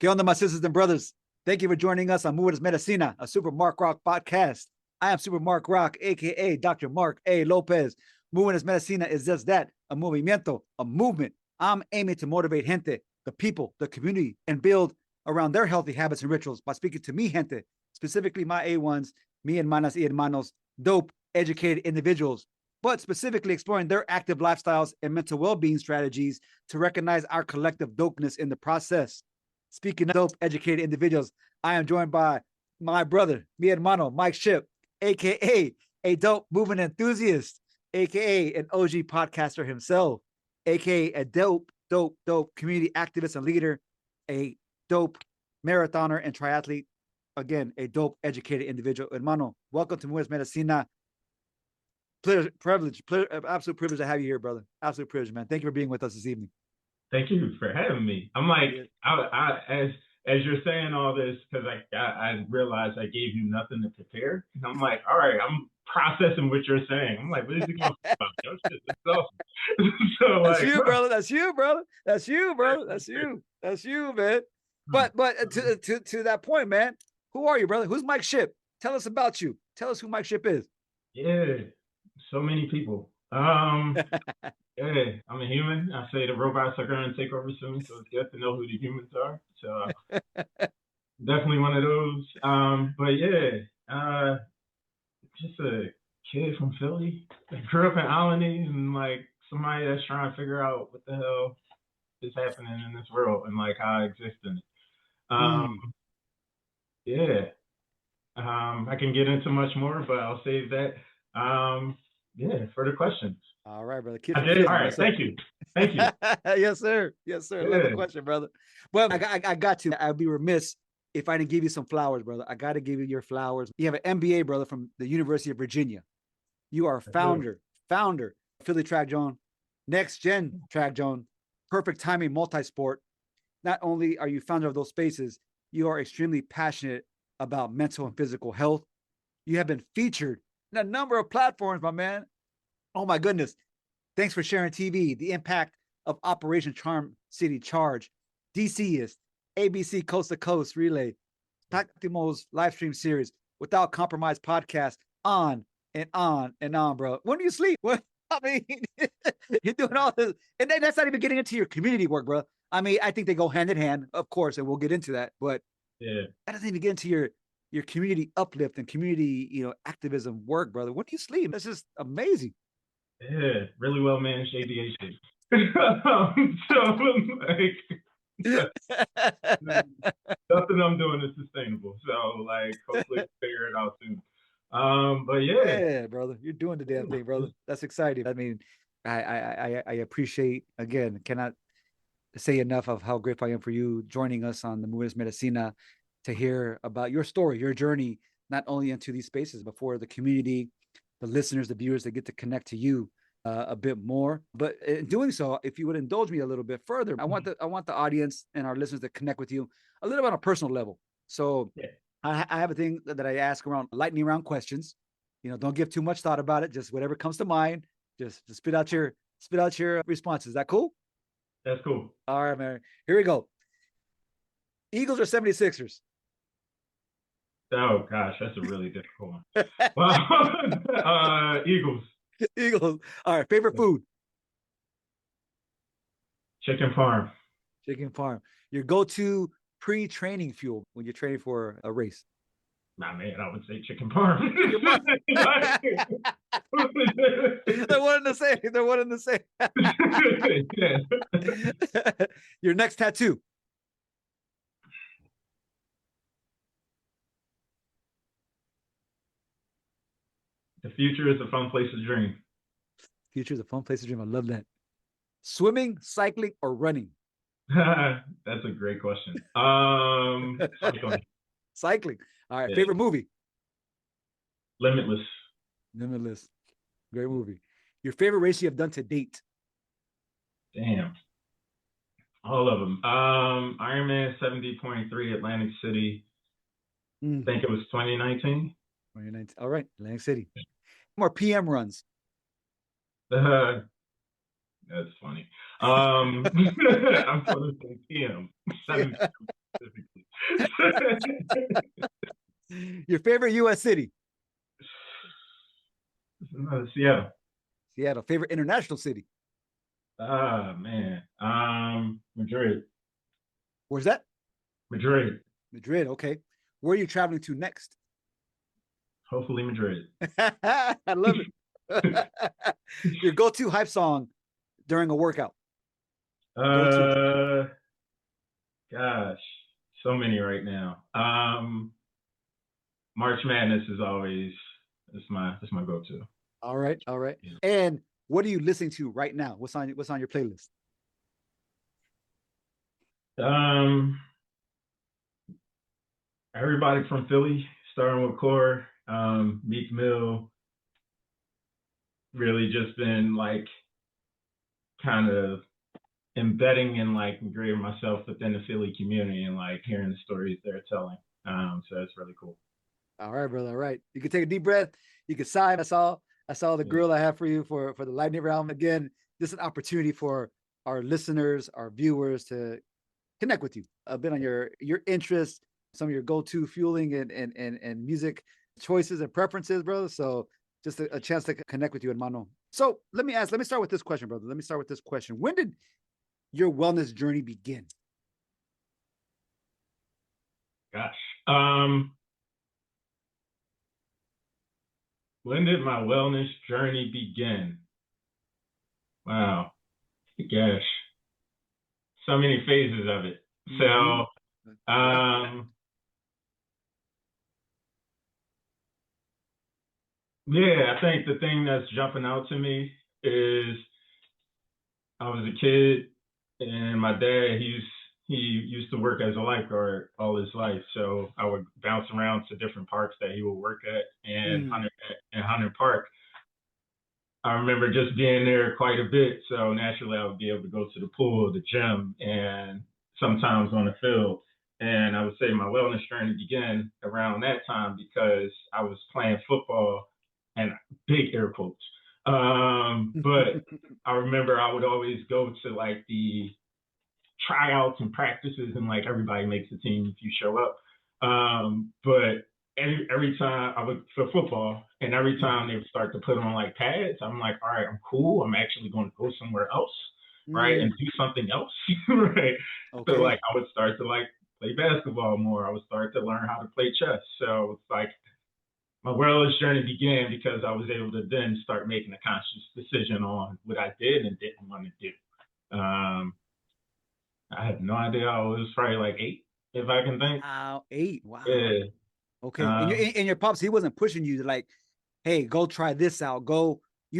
¿Qué onda, my sisters and brothers? Thank you for joining us on Movement Es Medicina, a SuperMarkRock podcast. I am SuperMarkRock, aka Dr. Mark A. Lopez. Movement Es Medicina is just that, a movimiento, a movement. I'm aiming to motivate gente, the people, the community, and build around their healthy habits and rituals by speaking to me, gente, specifically my A1s, mi hermanas y hermanos, dope, educated individuals, but specifically exploring their active lifestyles and mental well-being strategies to recognize our collective dopeness in the process. Speaking of dope, educated individuals, I am joined by my brother, mi hermano, Mike Shipp, aka a dope movement enthusiast, aka an OG podcaster himself, aka a dope community activist and leader, a dope marathoner and triathlete. Again, a dope educated individual. Hermano, welcome to Movement Es Medicina. Absolute privilege to have you here, brother. Absolute privilege, man. Thank you for being with us this evening. Thank you for having me. I'm like, as you're saying all this, because I realized I gave you nothing to prepare. And I'm like, all right, I'm processing what you're saying. I'm like, what is he going to talk about? Yo, shit, this is awesome. So, that's you, brother. That's you, brother. That's you, brother. That's you. That's you, man. But to that point, man, who are you, brother? Who's Mike Shipp? Tell us about you. Tell us who Mike Shipp is. Yeah, so many people. Yeah, I'm a human. I say the robots are going to take over soon, so it's good to know who the humans are. So definitely one of those. But yeah, just a kid from Philly. I grew up in Alany, and like somebody that's trying to figure out what the hell is happening in this world and like how I exist in it. Yeah. I can get into much more, but I'll save that. Yeah, further questions. All right, brother. I did. All right, thank you. Thank you. Yes, sir. Yes, sir. Yeah. Love the question, brother. Well, I got to. I'd be remiss if I didn't give you some flowers, brother. I got to give you your flowers. You have an MBA, brother, from the University of Virginia. You are founder, Philly Track Jawn, Next Gen Track Jawn, Perfect Timing Multisport. Not only are you founder of those spaces, you are extremely passionate about mental and physical health. You have been featured in a number of platforms, my man. Oh my goodness. Thanks for sharing TV, the impact of Operation Charm City Charge, DCist, ABC Coast to Coast Relay, Tactimo's live stream series, Without Compromise podcast, on and on and on, bro. When do you sleep? What? I mean, you're doing all this. And that's not even getting into your community work, bro. I mean, I think they go hand in hand, of course, and we'll get into that. But yeah, that doesn't even get into your community uplift and community, activism work, brother. When do you sleep? That's just amazing. Yeah, really well managed ADHD. So like nothing I'm doing is sustainable. So like hopefully figure it out soon. But yeah, brother, you're doing the damn thing, brother. That's exciting. I mean, I appreciate, again, cannot say enough of how grateful I am for you joining us on the Movement Es Medicina to hear about your story, your journey, not only into these spaces, but for the community, the listeners, the viewers that get to connect to you a bit more. But in doing so, if you would indulge me a little bit further, I want the audience and our listeners to connect with you a little bit on a personal level. So I have a thing that I ask around lightning round questions. Don't give too much thought about it. Just whatever comes to mind. Just spit out your responses. Is that cool? That's cool. All right, man. Here we go. Eagles or 76ers? Oh gosh, that's a really difficult one. Well, Eagles. Eagles. All right. Favorite food? Chicken parm. Chicken parm. Your go-to pre-training fuel when you're training for a race? Nah, man, I would say chicken parm. They're one and the same. They're one and the same. Your next tattoo? The future is a fun place to dream. Future is a fun place to dream. I love that. Swimming, cycling, or running? That's a great question. Cycling. Cycling. All right. Yeah. Favorite movie? Limitless. Limitless. Great movie. Your favorite race you have done to date? Damn. All of them. Ironman 70.3 Atlantic City. I think it was 2019. 2019. All right. Atlantic City. More PM runs. That's funny. I'm going to say PM. Your favorite U.S. city? Seattle. Seattle. Favorite international city? Ah, man. Madrid. Where's that? Madrid. Madrid. Okay. Where are you traveling to next? Hopefully Madrid. I love it. Your go-to hype song during a workout. Go-to. Gosh, so many right now. March Madness is always that's my go-to. All right, all right. Yeah. And what are you listening to right now? What's on your playlist? Everybody from Philly, starting with Core, Meek Mill, really just been like kind of embedding and like ingraining myself within the Philly community and like hearing the stories they're telling. So it's really cool. All right, brother. All right. You can take a deep breath. You can sigh. I saw the grill I have for you for the lightning round. Again, this is an opportunity for our listeners, our viewers to connect with you a bit on your interests, some of your go-to fueling and music choices and preferences, brother. So just a chance to connect with you, hermano. So let me start with this question, brother. Let me start with this question. When did your wellness journey begin? Gosh. When did my wellness journey begin? Wow. Gosh. So many phases of it. So, yeah, I think the thing that's jumping out to me is I was a kid and my dad, he used to work as a lifeguard all his life. So I would bounce around to different parks that he would work at, and Hunter Park. I remember just being there quite a bit. So naturally I would be able to go to the pool, the gym, and sometimes on the field. And I would say my wellness journey began around that time because I was playing football, and big air quotes. But I remember I would always go to like the tryouts and practices, and like everybody makes a team if you show up. But every time I would for football, and every time they would start to put on like pads, I'm like, all right, I'm cool. I'm actually going to go somewhere else, right, and do something else, right. Okay. So like I would start to like play basketball more. I would start to learn how to play chess. So it's like my wellness journey began because I was able to then start making a conscious decision on what I did and didn't want to do. I had no idea. I was probably like 8, if I can think. Wow, 8. Wow. Yeah. Okay. And your pops, he wasn't pushing you to like, hey, go try this out. Go. He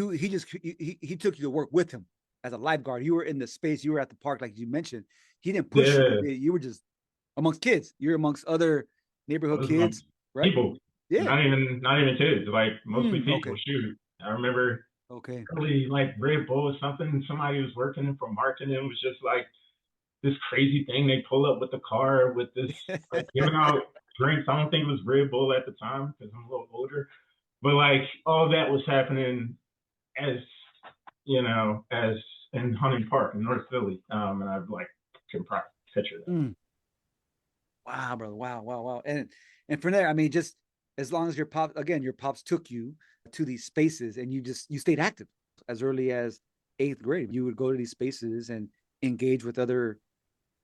took you to work with him as a lifeguard. You were in the space. You were at the park, like you mentioned. He didn't push you. You were just amongst kids. You're amongst other neighborhood kids, right? People. Yeah. Not even kids. Like mostly people. Okay. Shoot. I remember. Okay. Early like Red Bull or something. Somebody was working for marketing. It was just like this crazy thing they pull up with the car with this like, giving out drinks. I don't think it was Red Bull at the time because I'm a little older, but like all that was happening as in Hunting Park in North Philly, and I like can probably picture that. Wow, brother! Wow! And from there, I mean, just as long as your pops took you to these spaces, and you stayed active as early as 8th grade. You would go to these spaces and engage with other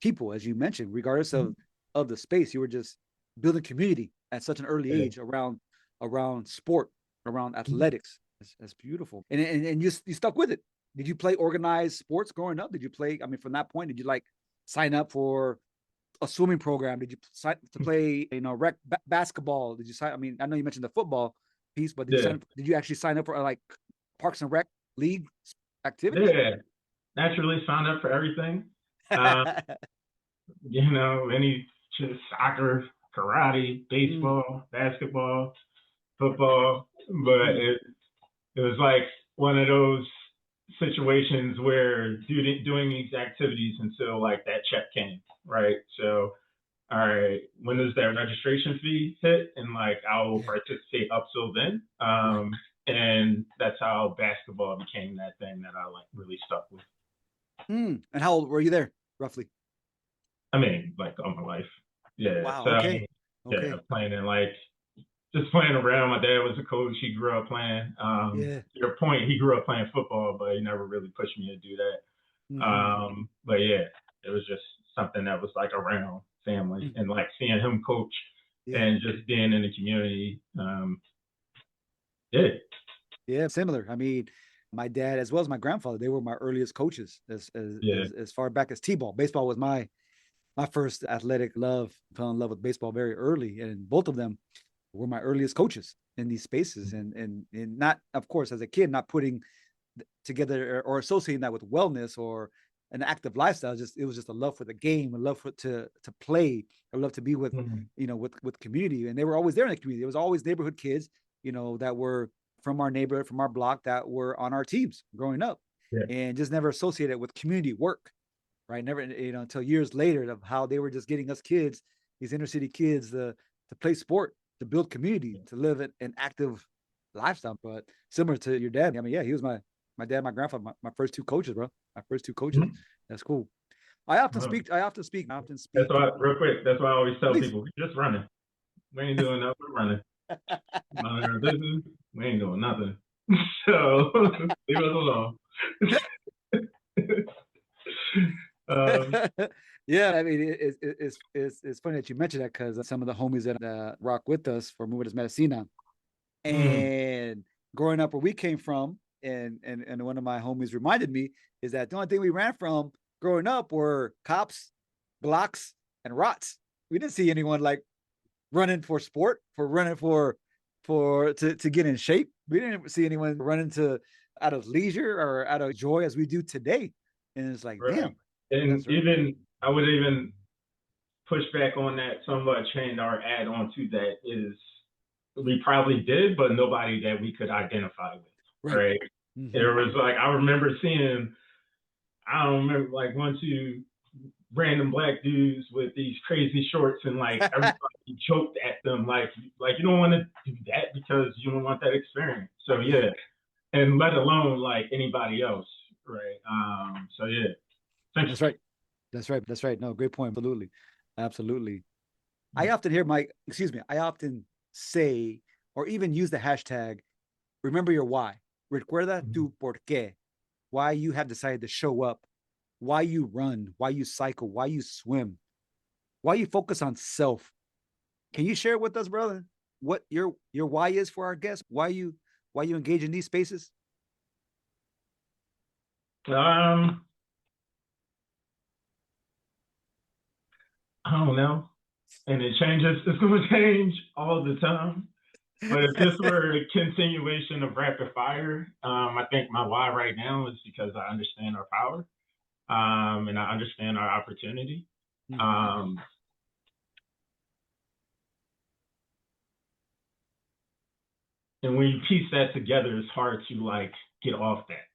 people, as you mentioned, regardless of the space. You were just building community at such an early age around sport, around athletics. That's beautiful. And you stuck with it. Did you play organized sports growing up? Did you play? I mean, from that point, did you like sign up for a swimming program? Did you sign to play, rec basketball? Did you sign? I mean, I know you mentioned the football piece, but did you actually sign up for like Parks and Rec league activities? Yeah, naturally signed up for everything. Any soccer, karate, baseball, basketball, football, but it was like one of those situations where doing these activities until like that check came, right? So, all right, when does that registration fee hit? And like I'll participate up till then. And that's how basketball became that thing that I like really stuck with. And how old were you there, roughly? I mean, like all my life. Yeah. Wow. So Okay. yeah, Okay. playing in like just playing around. My dad was a coach. He grew up playing. Yeah. To your point, he grew up playing football, but he never really pushed me to do that. Hmm. But yeah, it was just something that was like around family and like seeing him coach Yeah. and just being in the community. Yeah. Yeah. Similar. I mean, my dad as well as my grandfather, they were my earliest coaches Yeah. as far back as t-ball. Baseball was my first athletic love. Fell in love with baseball very early, and both of them were my earliest coaches in these spaces. And not, of course, as a kid, not putting together or associating that with wellness or an active lifestyle. Just it was just a love for the game, a love for to play, a love to be with with community. And they were always there in the community. There was always neighborhood kids, that were from our neighborhood, from our block, that were on our teams growing up, Yeah. and just never associated with community work, right? Never, until years later of how they were just getting us kids, these inner city kids, to play sport, to build community, to live an active lifestyle. But similar to your dad, I mean, yeah, he was my dad, my grandfather, my first two coaches, bro. My first two coaches. Mm-hmm. That's cool. I often Wow. speak. I often speak. I often That's speak. why, real quick, that's why I always tell Please. people, we're just running. We ain't doing nothing. We're running. Mind our business. We ain't doing nothing. So leave us alone. Yeah, I mean, it's funny that you mentioned that, because some of the homies that rock with us for Movement Es Medicina, mm, and growing up where we came from, and one of my homies reminded me, is that the only thing we ran from growing up were cops, blocks, and rots. We didn't see anyone like running for sport, for running to get in shape. We didn't see anyone running to out of leisure or out of joy as we do today. And it's like, right. damn, And that's right. even I would even push back on that somewhat, change or add on to that is we probably did, but nobody that we could identify with. Right. Right. Mm-hmm. There was like, I remember seeing, I don't remember, like one, two random black dudes with these crazy shorts, and like everybody joked at them, like you don't want to do that because you don't want that experience. So yeah, and let alone like anybody else, right? So yeah, thanks. That's right. That's right. That's right. No, great point. Absolutely. Absolutely. I Mm-hmm. often hear I often say, or even use the hashtag, remember your why. Recuerda tu por qué. Why you have decided to show up, why you run, why you cycle, why you swim, why you focus on self. Can you share with us, brother, what your why is for our guests? Why you engage in these spaces? Um, I don't know, and it changes. It's going to change all the time. But if this were a continuation of rapid fire, I think my why right now is because I understand our power, and I understand our opportunity. Mm-hmm. Um, and when you piece that together, it's hard to like get off that.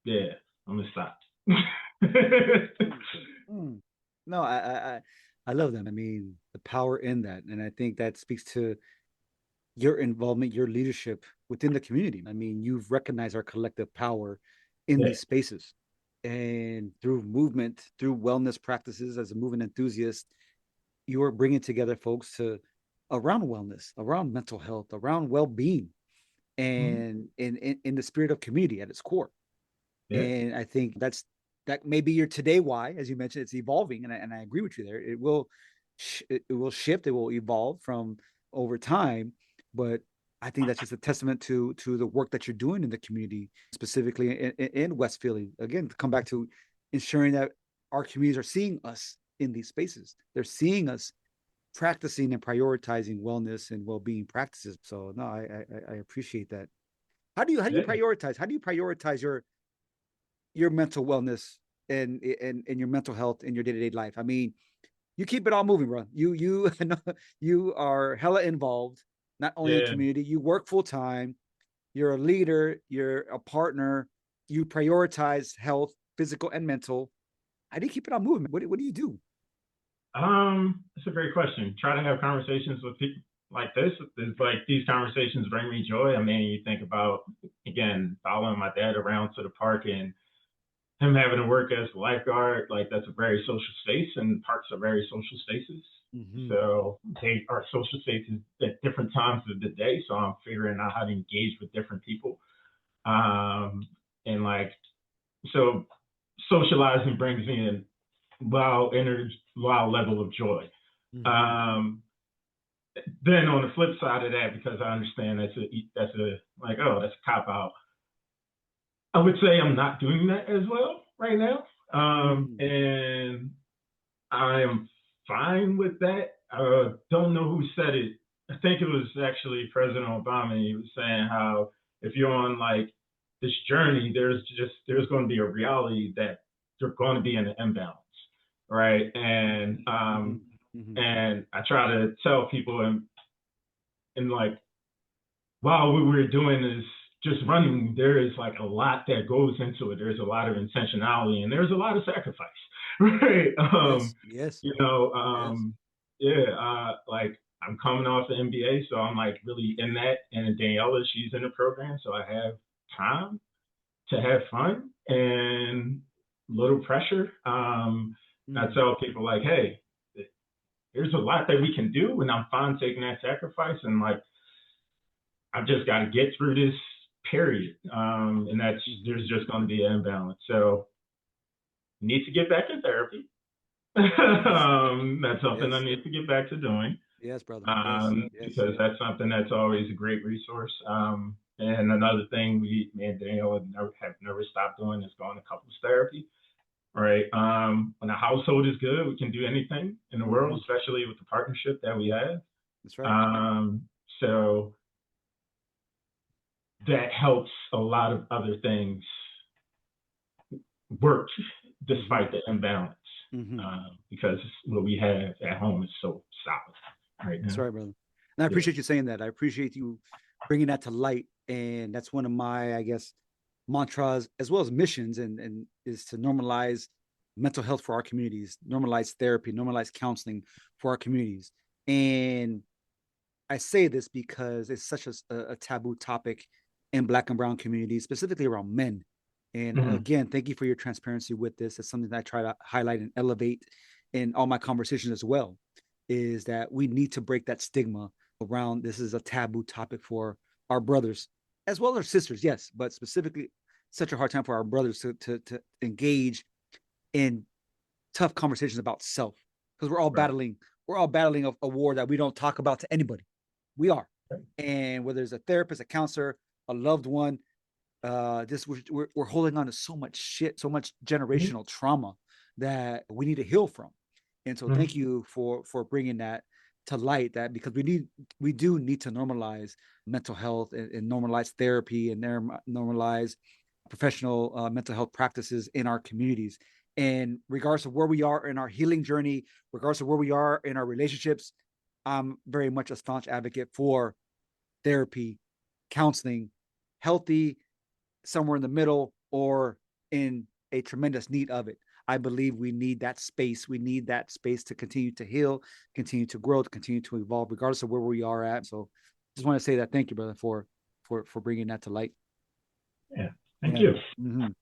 Yeah, I'm gonna stop. Mm. No, I love that. I mean, the power in that, and I think that speaks to your involvement, your leadership within the community. I mean, you've recognized our collective power in Yeah. these spaces, and through movement, through wellness practices, as a movement enthusiast, you are bringing together folks to around wellness, around mental health, around well-being, Mm-hmm. and in the spirit of community at its core. Yeah. And I think that may be your today why, as you mentioned, it's evolving, and I agree with you there. It will shift, it will evolve from over time, but I think that's just a testament to the work that you're doing in the community, specifically in West Philly. Again, to come back to ensuring that our communities are seeing us in these spaces. They're seeing us practicing and prioritizing wellness and well-being practices. So no, I appreciate that. How do you Yeah. prioritize? How do you prioritize your mental wellness and your mental health in your day-to-day life? I mean, you keep it all moving, bro. You are hella involved, not only in Yeah. community, you work full time, you're a leader, you're a partner, you prioritize health, physical and mental. How do you keep it all moving? What do you do? It's a great question. Try to have conversations with people like this. It's like these conversations bring me joy. I mean, you think about, again, following my dad around to the park and him having to work as a lifeguard, like that's a very social space, and parks are very social spaces. So they are social spaces at different times of the day. So I'm figuring out how to engage with different people. And like, so socializing brings me a wow level of joy. Then on the flip side of that, because I understand that's a cop out. I would say I'm not doing that as well right now. And I am fine with that. Don't know who said it. I think it was actually President Obama. He was saying how if you're on like this journey, there's going to be a reality that you're going to be in an imbalance, right? And and I try to tell people and like while we were doing this just running, there is like a lot that goes into it. There's a lot of intentionality and there's a lot of sacrifice, right? Yes. You know, like I'm coming off the MBA, so I'm like really in that. And Daniela, she's in the program, so I have time to have fun and little pressure. I tell people like, hey, there's a lot that we can do, and I'm fine taking that sacrifice. And like, I've just got to get through this period, and there's just going to be an imbalance. So, need to get back in therapy. That's something I need to get back to doing. Yes, brother. Because that's something that's always a great resource. And another thing me and Daniel have never stopped doing is going to couples therapy. Right. When the household is good, we can do anything in the world, especially with the partnership that we have. That's right. So that helps a lot of other things work despite the imbalance, because what we have at home is so solid right now. That's right, brother. And I appreciate you saying that. I appreciate you bringing that to light. And that's one of my, I guess, mantras as well as missions, and is to normalize mental health for our communities, normalize therapy, normalize counseling for our communities. And I say this because it's such a taboo topic in Black and brown communities, specifically around men. And again, thank you for your transparency with this. It's something that I try to highlight and elevate in all my conversations as well, is that we need to break that stigma around this is a taboo topic for our brothers as well as our sisters, yes, but specifically such a hard time for our brothers to engage in tough conversations about self, because we're all battling a war that we don't talk about to anybody. We are. And whether it's a therapist, a counselor, a loved one, we're holding on to so much shit, so much generational trauma that we need to heal from. And so thank you for bringing that to light, that because we do need to normalize mental health and normalize therapy and normalize professional mental health practices in our communities. And regardless of where we are in our healing journey, regardless of where we are in our relationships, I'm very much a staunch advocate for therapy, counseling, healthy, somewhere in the middle, or in a tremendous need of it. I believe we need that space. We need that space to continue to heal, continue to grow, to continue to evolve, regardless of where we are at. So just want to say that thank you, brother, for bringing that to light. Yeah. Thank you. Thank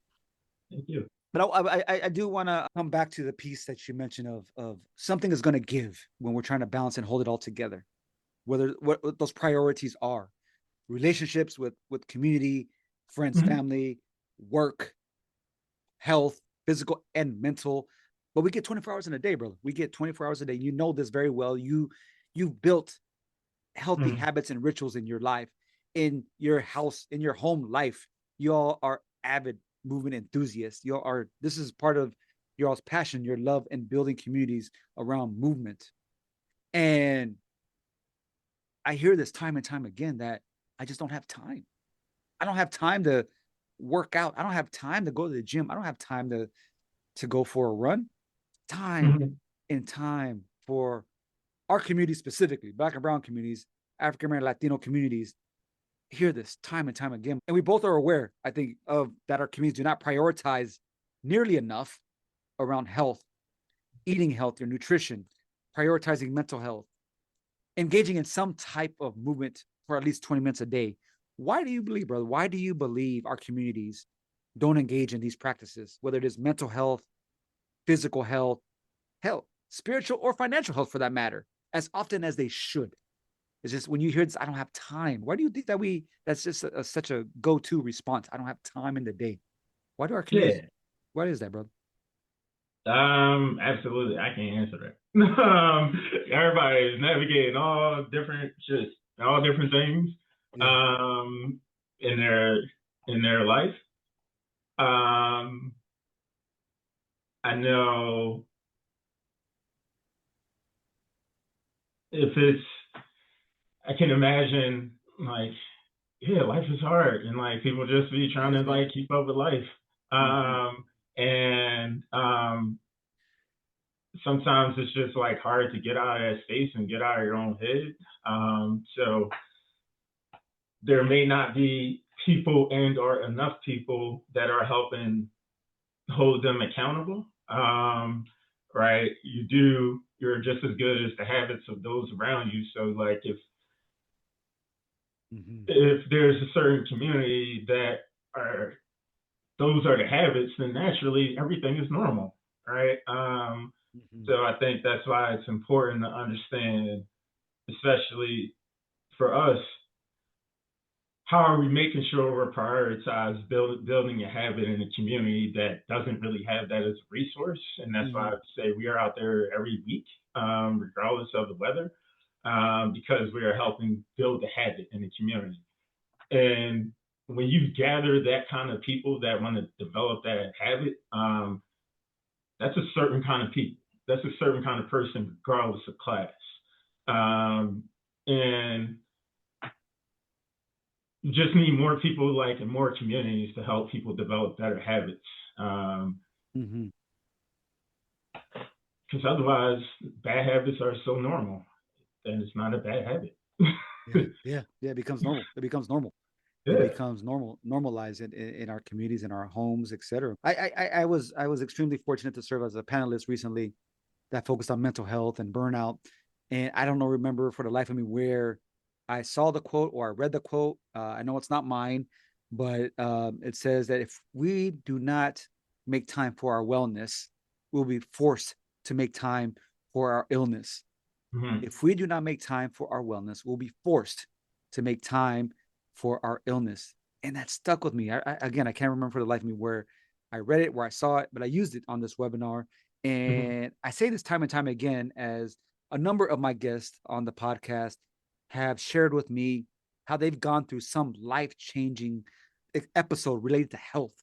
you. But I do want to come back to the piece that you mentioned of something is going to give when we're trying to balance and hold it all together, whether what those priorities are, relationships with community, friends, family, work, health, physical and mental. But we get 24 hours in a day, brother. We get 24 hours a day. You know this very well. You've built healthy habits and rituals in your life, in your house, in your home life. You all are avid movement enthusiasts. This is part of your all's passion, your love, and building communities around movement. And I hear this time and time again that I just don't have time. I don't have time to work out. I don't have time to go to the gym. I don't have time to go for a run. Time and time for our community, specifically Black and brown communities, African American, Latino communities, hear this time and time again. And we both are aware, I think, of that our communities do not prioritize nearly enough around health, eating healthy, or nutrition, prioritizing mental health, engaging in some type of movement for at least 20 minutes a day. Why do you believe, brother? Why do you believe our communities don't engage in these practices, whether it is mental health, physical health, spiritual or financial health for that matter, as often as they should. It's just when you hear this, I don't have time. Why do you think that that's just such a go-to response? I don't have time in the day. Why do our communities, Yeah. what is that, brother? Absolutely. I can't answer that. Everybody is navigating all different things, Yeah. in their life. I know if it's, I can imagine like, yeah, life is hard, and like people just be trying to like keep up with life. Mm-hmm. And sometimes it's just like hard to get out of that space and get out of your own head. So there may not be people and or enough people that are helping hold them accountable. Right? You're just as good as the habits of those around you. So like Mm-hmm. if there's a certain community that are those are the habits, then naturally everything is normal, right? Mm-hmm. So I think that's why it's important to understand, especially for us, how are we making sure we're prioritizing building a habit in a community that doesn't really have that as a resource? And that's Mm-hmm. why I say we are out there every week, regardless of the weather, because we are helping build a habit in the community. And when you gather that kind of people that want to develop that habit, that's a certain kind of people. That's a certain kind of person, regardless of class. And you just need more people like in more communities to help people develop better habits. Mm-hmm. Because otherwise, bad habits are so normal, and it's not a bad habit. Yeah. Yeah. Yeah. It becomes normal. It becomes normal. It Yeah. becomes normalized in our communities, in our homes, etc. I was extremely fortunate to serve as a panelist recently that focused on mental health and burnout. And I don't know, remember for the life of me where I saw the quote or I read the quote. I know it's not mine, but it says that if we do not make time for our wellness, we'll be forced to make time for our illness. Mm-hmm. If we do not make time for our wellness, we'll be forced to make time for our illness. And that stuck with me. Again, I can't remember for the life of me where I read it, where I saw it, but I used it on this webinar. Mm-hmm. And I say this time and time again, as a number of my guests on the podcast have shared with me how they've gone through some life-changing episode related to health,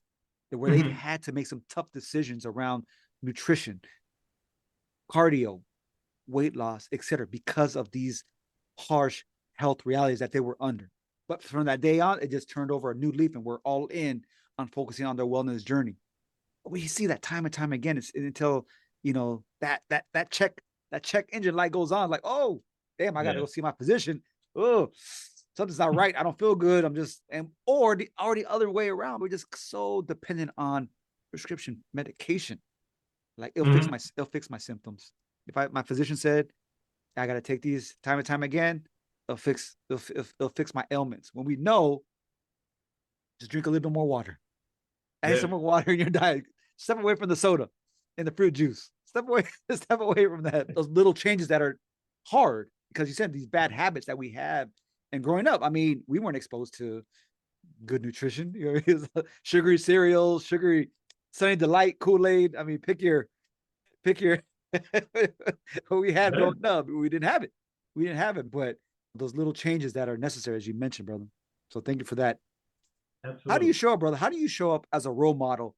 where they've Mm-hmm. had to make some tough decisions around nutrition, cardio, weight loss, etc., because of these harsh health realities that they were under. But from that day on, it just turned over a new leaf, and we're all in on focusing on their wellness journey. We see that time and time again. It's until that check engine light goes on, like, oh, damn, I got to Yeah. go see my physician. Oh, something's not right. I don't feel good. I'm just or the other way around. We're just so dependent on prescription medication. Like Mm-hmm. it'll fix my symptoms. If my physician said I got to take these time and time again, it'll fix my ailments. When we know, just drink a little bit more water. Add Yeah. some more water in your diet. Step away from the soda and the fruit juice. Step away, step away from that. Those little changes that are hard because you said these bad habits that we have. And growing up, I mean, we weren't exposed to good nutrition. You know, sugary cereals, sugary Sunny Delight, Kool-Aid. I mean, pick your what we had Yeah. growing up. We didn't have it. We didn't have it, but those little changes that are necessary, as you mentioned, brother. So thank you for that. How do you Absolutely. show up, brother? How do you show up as a role model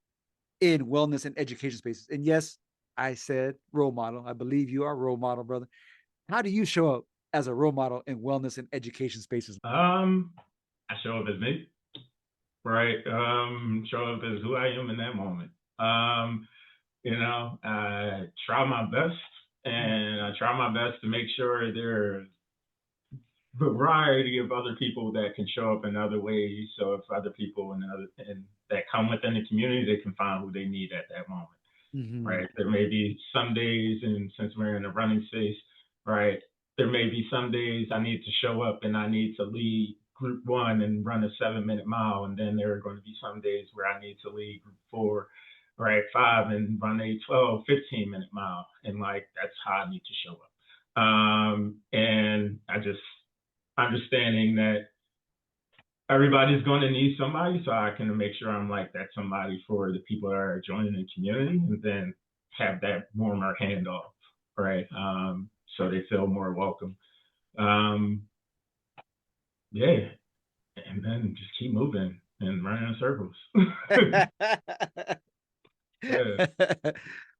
in wellness and education spaces? And yes, I said role model. I believe you are a role model, brother. How do you show up as a role model in wellness and education spaces? I show up as me, right? Show up as who I am in that moment. I try my best, and I try my best to make sure there's variety of other people that can show up in other ways. So if other people and that come within the community, they can find who they need at that moment, Mm-hmm. right? There may be some days, and since we're in a running space, right, there may be some days I need to show up and I need to lead group 1 and run a 7-minute mile. And then there are going to be some days where I need to lead group 4 or at 5 and run a 12, 15-minute mile. And like, that's how I need to show up. And I just understanding that everybody's going to need somebody, so I can make sure I'm like that somebody for the people that are joining the community, and then have that warmer handoff, right? So they feel more welcome. Yeah, and then just keep moving and running in circles. Yeah.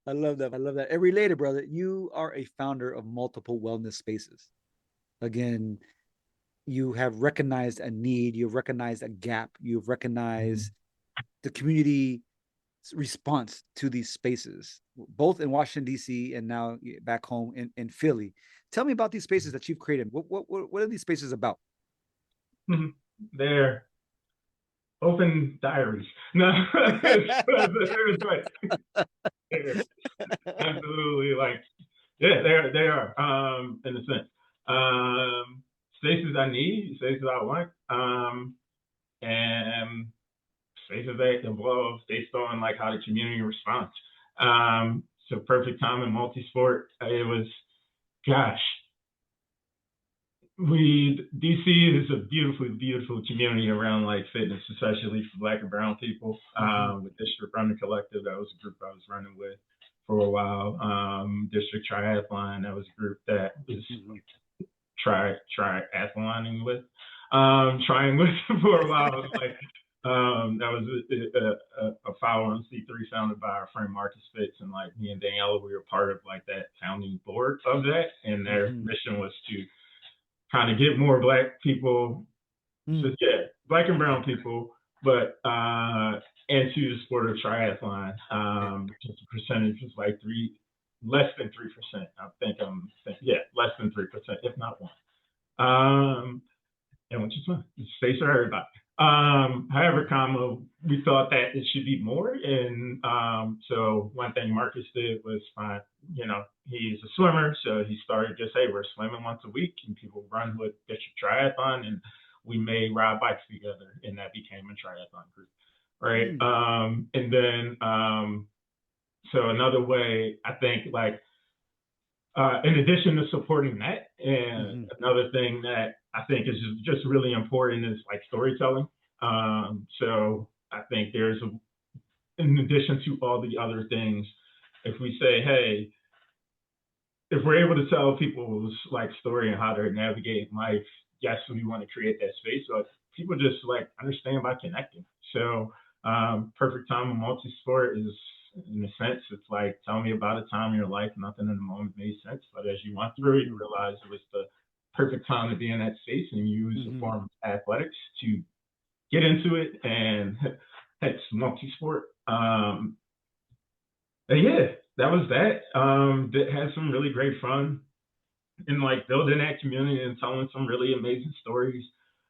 I love that. I love that. And related, brother, you are a founder of multiple wellness spaces. Again, you have recognized a need, you've recognized a gap, you've recognized the community response to these spaces, both in Washington, D.C. and now back home in Philly. Tell me about these spaces that you've created. What are these spaces about? They're open diaries. No, absolutely, like, yeah, they are, in a sense. Spaces I need, spaces I want, and spaces that evolve based on like how the community responds. So perfect time in multi-sport. It was, gosh, DC is a beautiful community around like fitness, especially for Black and brown people. With District Running Collective, that was a group I was running with for a while. District Triathlon, that was a group that was triathloning with, trying with for a while. Like, that was a 501c3 founded by our friend Marcus Fitz, and like me and Daniela, we were part of like that founding board of that, and their mission was to kind of get more Black people, so yeah, Black and brown people, but into the sport of triathlon. Just the percentage was like less than 3%. Less than 3%, if not 1. And which is fine. It's space for everybody. However, we thought that it should be more. And so one thing Marcus did was find, he's a swimmer. So he started just, hey, we're swimming once a week, and people run with District Triathlon, and we may ride bikes together, and that became a triathlon group. Right. And then, so another way, I think, like, in addition to supporting that, and another thing that I think is just really important is like storytelling. So I think in addition to all the other things, if we say, hey, if we're able to tell people's like story and how they're navigating life, yes, we want to create that space. So people just like understand by connecting. So perfect time of multi-sport is, in a sense, it's like, tell me about a time in your life, nothing in the moment made sense, but as you went through it, you realize it was the perfect time to be in that space, and use a form of athletics to get into it, and it's multi-sport. Yeah, that was that. That had some really great fun in like building that community and telling some really amazing stories,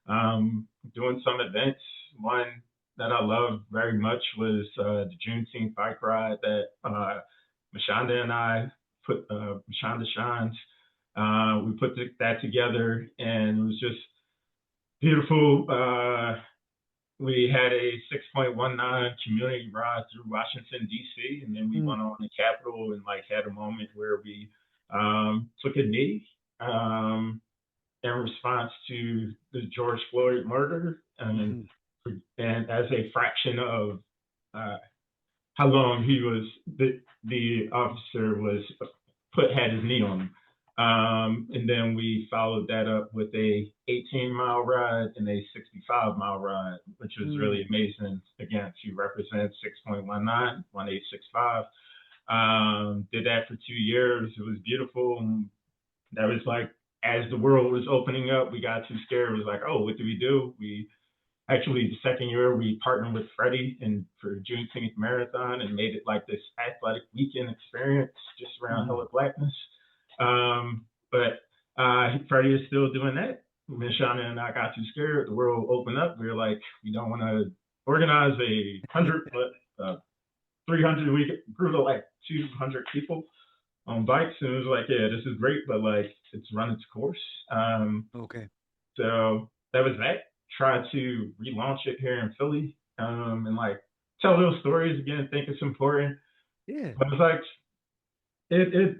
doing some events. One that I loved very much was the Juneteenth bike ride that Mashonda and I put, Mashonda Shines, we put that together, and it was just beautiful. We had a 6.19 community ride through Washington, D.C., and then we went on the Capitol and like had a moment where we took a knee in response to the George Floyd murder, and as a fraction of how long he was, the officer was had his knee on him. And then we followed that up with a 18-mile ride and a 65-mile ride, which was really amazing, again, to represent 6.19, 1865. Did that for 2 years. It was beautiful. And that was like, as the world was opening up, we got too scared. It was like, oh, what do? We actually, the second year, we partnered with Freddie for Juneteenth Marathon and made it like this athletic weekend experience just around hella Blackness. But Freddie is still doing that. Mishana and I got too scared. The world opened up. We were like, we don't want to organize a 300 week group of like 200 people on bikes. And it was like, yeah, this is great, but like it's run its course. Okay. So that was that. try to relaunch it here in Philly, and like tell those stories again. I think it's important. Yeah. But it's like it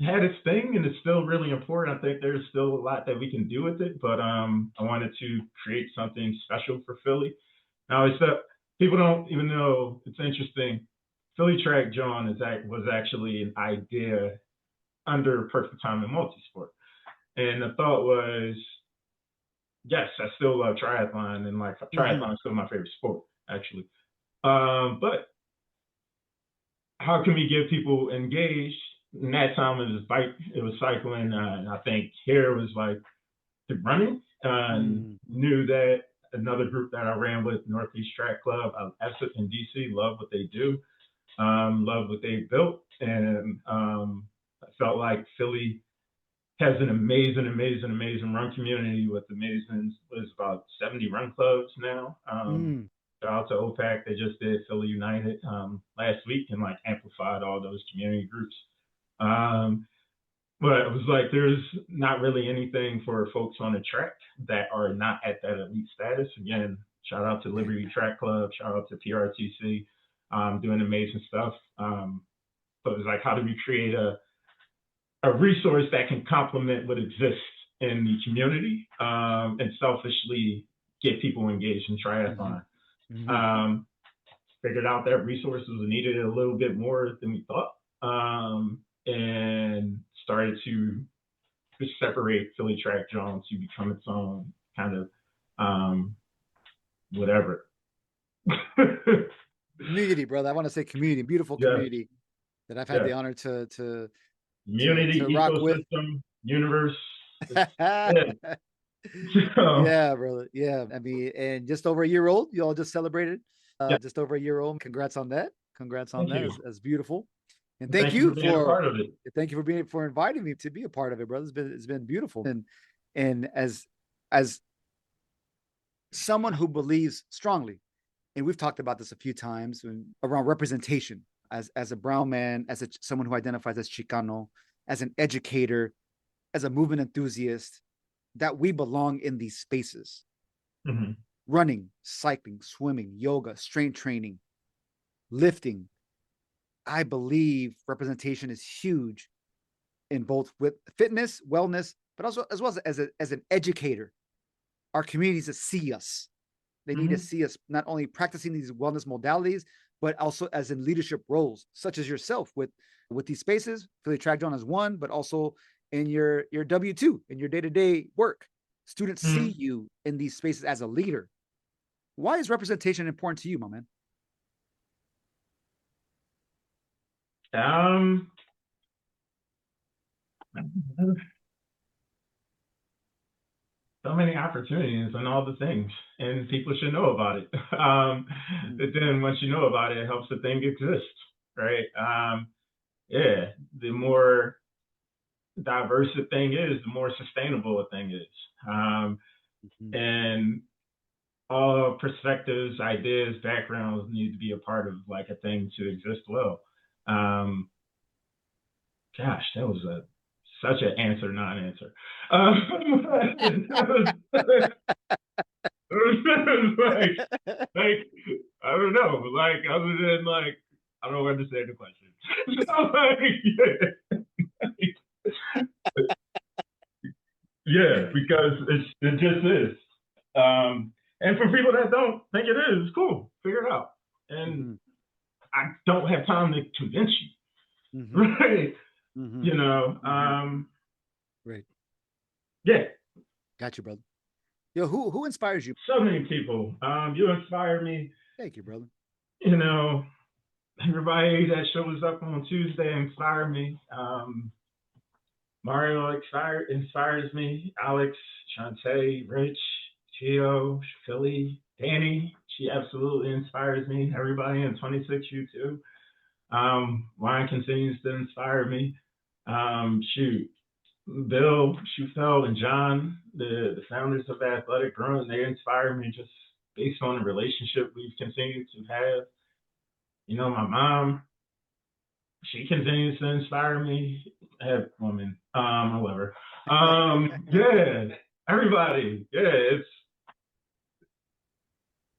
had its thing, and it's still really important. I think there's still a lot that we can do with it, but I wanted to create something special for Philly. Now, except people don't even know, it's interesting. Philly Track Jawn was actually an idea under Perfect Time in Multisport. And the thought was, yes, I still love triathlon, and like triathlon is still my favorite sport, actually. But how can we get people engaged? In that time, it was cycling, and I think here was like the running. Knew that another group that I ran with, Northeast Track Club, Essex in DC, love what they do, love what they built, and I felt like Philly has an amazing, amazing, amazing run community with amazing, there's about 70 run clubs now. Shout out to OPAC, they just did Philly United last week and like amplified all those community groups. But it was like there's not really anything for folks on the track that are not at that elite status. Again, shout out to Liberty Track Club, shout out to PRTC, doing amazing stuff. But it was like, how do we create a resource that can complement what exists in the community, and selfishly get people engaged in triathlon? Figured out that resources needed a little bit more than we thought, and started to separate Philly Track Jawn to become its own kind of whatever. Community, brother. I want to say community, beautiful community that I've had the honor to community, rock ecosystem, with. universe. Yeah, brother. Yeah. I mean, and just over a year old, you all just celebrated. Just over a year old. Congrats on that. Congrats on that. That's beautiful. And thank you for being a part of it. Thank you for inviting me to be a part of it, brother. It's been beautiful. And as someone who believes strongly, and we've talked about this a few times around representation, as a brown man, as someone who identifies as Chicano, as an educator, as a movement enthusiast, that we belong in these spaces. Running, cycling, swimming, yoga, strength training, lifting. I believe representation is huge in both with fitness, wellness, but also as well as an educator. Our communities to see us. They need to see us not only practicing these wellness modalities, but also as in leadership roles, such as yourself with these spaces. Philly Track Jawn is one, but also in your W-2, in your day-to-day work. Students see you in these spaces as a leader. Why is representation important to you, my man? So many opportunities and all the things, and people should know about it. But then once you know about it, it helps the thing exist, right? The more diverse a thing is, the more sustainable a thing is. And all perspectives, ideas, backgrounds need to be a part of like a thing to exist well. Gosh, that was such an answer, non-answer. like, I don't know, like other than like I don't understand the question. Because it just is. And for people that don't think it is, it's cool. Figure it out. And I don't have time to convince you. Right. You know, right. Yeah. Got you, brother. Yo, who inspires you? So many people. You inspire me. Thank you, brother. You know, everybody that shows up on Tuesday inspire me. Mario inspires me. Alex, Shantae, Rich, Gio, Philly, Danny. She absolutely inspires me. Everybody in 26U2. Ryan continues to inspire me. Bill, Schufel, and John, the founders of Athletic Growing, they inspire me just based on the relationship we've continued to have. You know, my mom, she continues to inspire me. Woman, I love her. Everybody.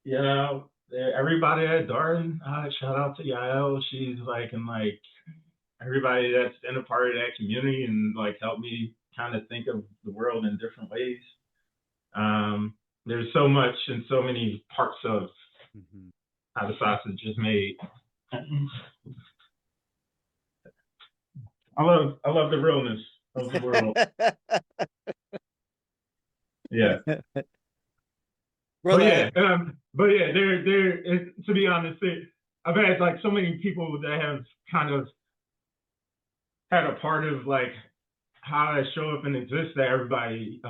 you know, everybody at Darden, shout out to Yael. She's like, and like everybody that's been a part of that community and like helped me kind of think of the world in different ways. There's so much and so many parts of how the sausage is made. I love the realness of the world. Yeah. Brother, But yeah, to be honest, I've had like so many people that have kind of had a part of like how I show up and exist that everybody,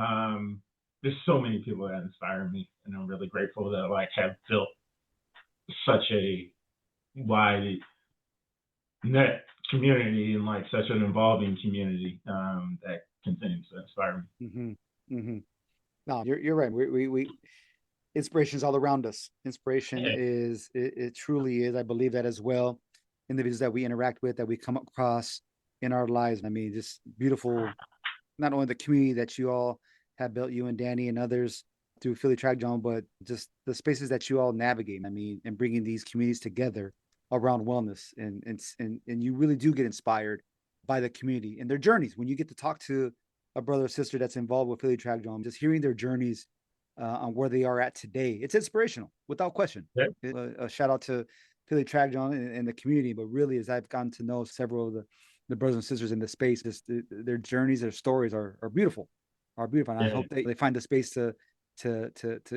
there's so many people that inspire me, and I'm really grateful that like have built such a wide net community and like such an involving community that continues to inspire me. No, you're right. We inspiration is all around us. Inspiration is it truly is. I believe that as well. Individuals that we interact with, that we come across in our lives. I mean, just beautiful. Not only the community that you all have built, you and Danny and others through Philly Track Jawn, but just the spaces that you all navigate. I mean, and bringing these communities together around wellness, and you really do get inspired by the community and their journeys. When you get to talk to a brother or sister that's involved with Philly Track Jawn, just hearing their journeys on where they are at today, it's inspirational without question. A shout out to Philly Track Jawn and the community, but really, as I've gotten to know several of the brothers and sisters in the space, just their journeys, their stories are beautiful, and I hope they find the space to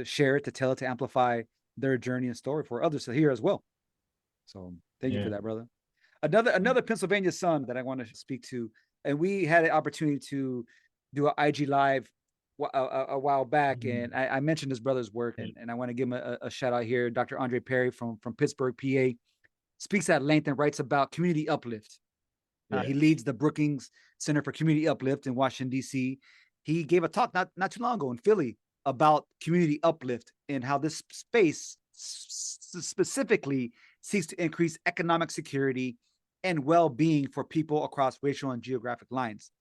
share it, to tell it, to amplify their journey and story for others to hear as well. So thank you for that, brother. Another Pennsylvania son that I want to speak to, and we had an opportunity to do an IG live a while back, and I mentioned his brother's work, and I want to give him a shout out here. Dr. Andre Perry from Pittsburgh, PA, speaks at length and writes about community uplift. He leads the Brookings Center for Community Uplift in Washington, D.C. He gave a talk not too long ago in Philly about community uplift and how this space specifically seeks to increase economic security and well-being for people across racial and geographic lines.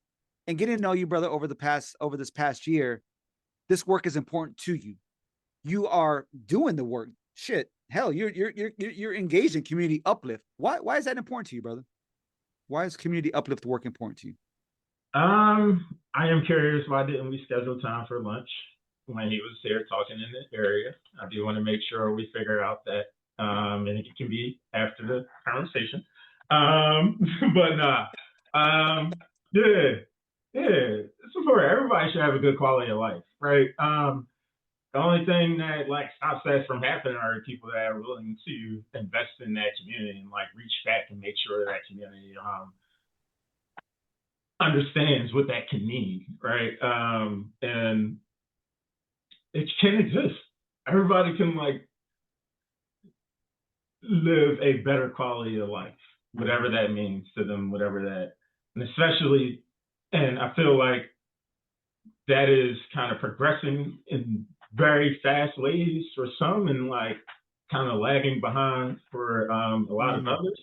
And getting to know you, brother, over this past year, this work is important to you. You are doing the work. Shit, hell, you're engaged in community uplift. Why is that important to you, brother? Why is community uplift work important to you? I am curious, why didn't we schedule time for lunch when he was here talking in the area? I do want to make sure we figure out that, and it can be after the conversation. But it's important. Everybody should have a good quality of life, right? The only thing that like stops that from happening are people that are willing to invest in that community and like reach back and make sure that community understands what that can mean, right? And it can exist. Everybody can like live a better quality of life, whatever that means to them, whatever that, and especially, and I feel like that is kind of progressing in very fast ways for some and like kind of lagging behind for a lot of others.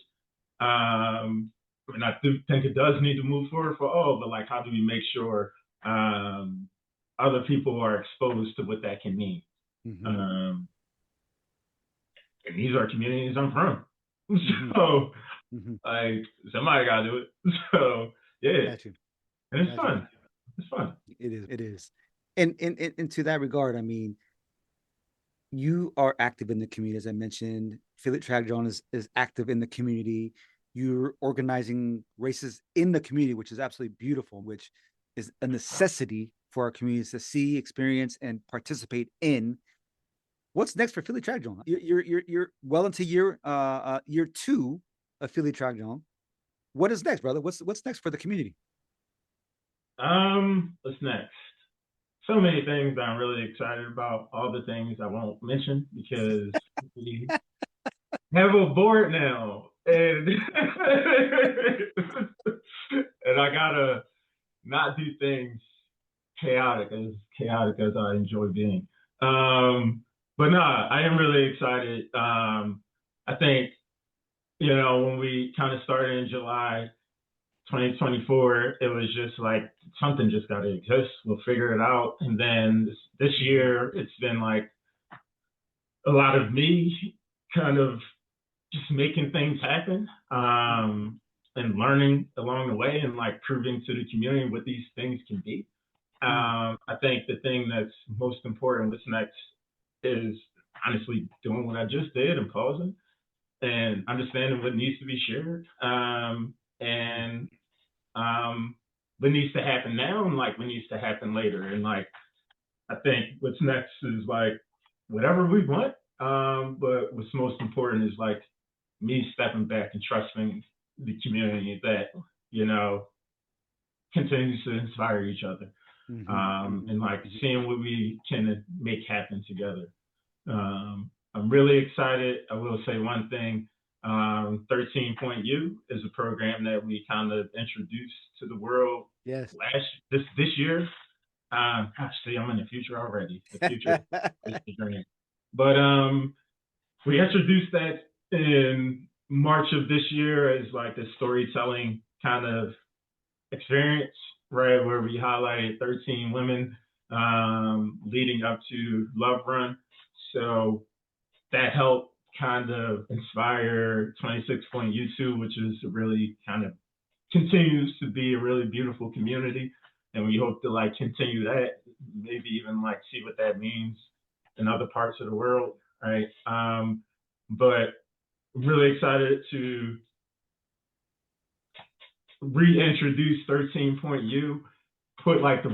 And I do think it does need to move forward for all, but like, how do we make sure other people are exposed to what that can mean? And these are communities I'm from. So, like, somebody got to do it. So, yeah. And it's fun. It's fun. It is. And to that regard, I mean, you are active in the community, as I mentioned. Philly Track Jawn is active in the community. You're organizing races in the community, which is absolutely beautiful, which is a necessity for our communities to see, experience, and participate in. What's next for Philly Track Jawn? You're well into year 2 of Philly Track Jawn. What is next, brother? What's next for the community? What's next? So many things I'm really excited about. All the things I won't mention because we have a board now, and and I gotta not do things chaotic as I enjoy being. But nah, I am really excited. I think, you know, when we kind of started in July 2024, it was just like something just got to exist. We'll figure it out. And then this year, it's been like a lot of me kind of just making things happen, and learning along the way, and like proving to the community what these things can be. I think the thing that's most important, what's next, is honestly doing what I just did and pausing and understanding what needs to be shared, and what needs to happen now, and like what needs to happen later. And like, I think what's next is like whatever we want. But what's most important is like me stepping back and trusting the community that, you know, continues to inspire each other. And like seeing what we can make happen together. I'm really excited. I will say one thing. 13 Point U is a program that we kind of introduced to the world this year. Gosh, see, I'm in the future already. The future is the dream. But we introduced that in March of this year as like a storytelling kind of experience, right, where we highlighted 13 women leading up to Love Run. So that helped kind of inspire 26 Point U2, which is a really kind of continues to be a really beautiful community. And we hope to like continue that, maybe even like see what that means in other parts of the world, right? But I'm really excited to reintroduce 13 Point U, put like the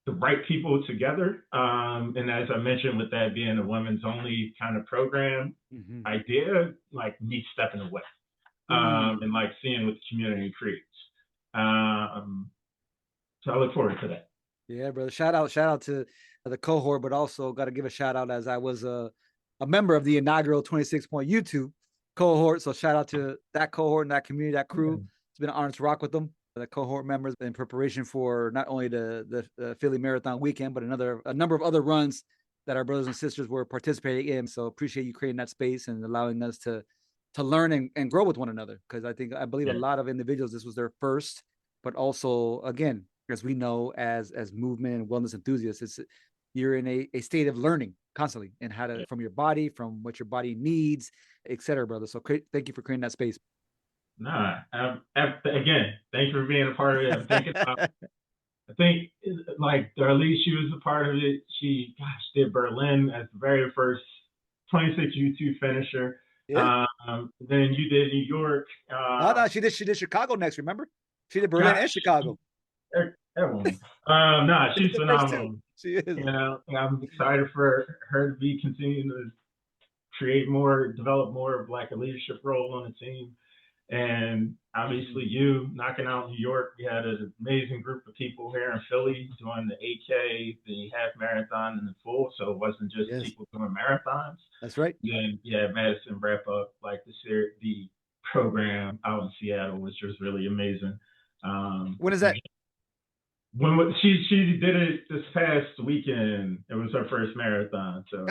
right people together. And as I mentioned, with that being a women's only kind of program idea, like me stepping away, and like seeing what the community creates. So I look forward to that. Yeah, brother. Shout out to the cohort, but also got to give a shout out as I was a member of the inaugural 26 Point U2 cohort. So shout out to that cohort and that community, that crew. It's been an honor to rock with them. The cohort members in preparation for not only the Philly Marathon weekend, but a number of other runs that our brothers and sisters were participating in. So appreciate you creating that space and allowing us to learn and grow with one another. Because I believe a lot of individuals, this was their first, but also, again, as we know, as movement and wellness enthusiasts, you're in a state of learning constantly and how to, from your body, from what your body needs, et cetera, brother. So thank you for creating that space. Nah, again, thanks for being a part of it. I think like Darlene, she was a part of it. She did Berlin as the very first 26 U2 finisher. Yeah. Then you did New York. No, she did Chicago next. Remember, she did Berlin and Chicago. Everyone. She's phenomenal. She is. You know, I'm excited for her to be continuing to create more, develop more of like a leadership role on the team. And obviously you knocking out New York. We had an amazing group of people here in Philly doing the 8K, the half marathon, and the full. So it wasn't just people doing marathons. That's right. Then Madison wrap up like the program out in Seattle, which was really amazing. When is that? When she did it this past weekend. It was her first marathon. So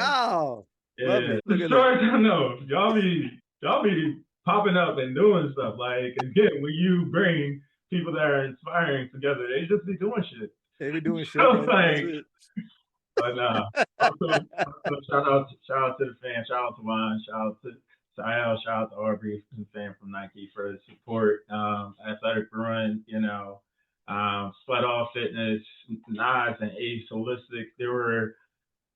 lovely. As far as I know, y'all be popping up and doing stuff. Like, again, when you bring people that are inspiring together, they just be doing shit. They be doing shit. But also shout out to the fans. Shout out to Juan. Shout out to Sael. Shout out to Aubrey, the fan from Nike, for the support. Athletic Brewing, Split Off Fitness, Nas and Ace Holistic. There were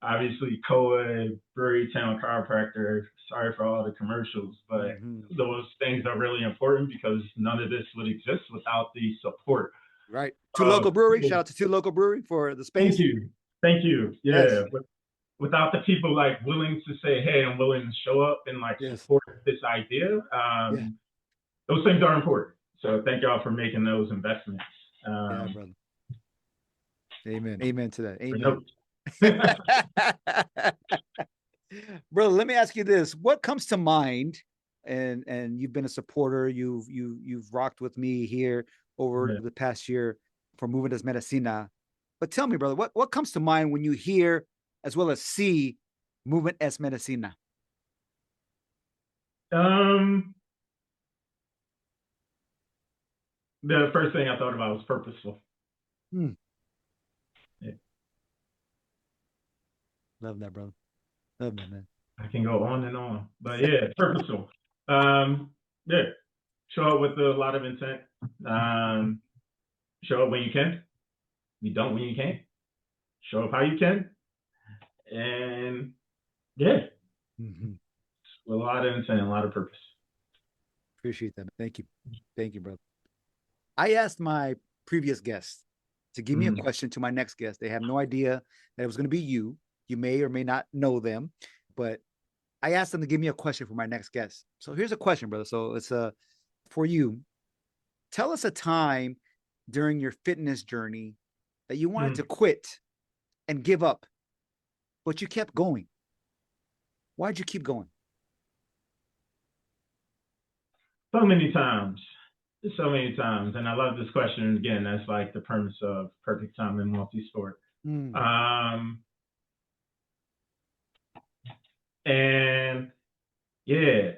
obviously Koa, Brewery Town Chiropractor. Sorry for all the commercials, but those things are really important because none of this would exist without the support. Right. Two Local Brewery. Shout out to Two Local Brewery for the space. Thank you. Yeah. Yes. Without the people like willing to say, hey, I'm willing to show up and like support this idea, those things are important. So thank y'all for making those investments. Brother. Amen to that. Amen. Brother, let me ask you this. What comes to mind, and you've been a supporter, you've rocked with me here over the past year for Movement Es Medicina. But tell me, brother, what comes to mind when you hear as well as see Movement Es Medicina? The first thing I thought about was purposeful. Love that, brother. Love that, man. I can go on and on, but yeah, purposeful. Yeah, show up with a lot of intent. Show up when you can. You don't when you can't. Show up how you can, and yeah, Mm-hmm. with a lot of intent, a lot of purpose. Appreciate that. Thank you, brother. I asked my previous guest to give me a question to my next guest. They have no idea that it was going to be you. You may or may not know them, but I asked them to give me a question for my next guest. So here's a question, brother. So it's for you. Tell us a time during your fitness journey that you wanted to quit and give up, but you kept going. Why'd you keep going? So many times. So many times. And I love this question. And again, that's like the premise of perfect time in multi-sport. And yeah,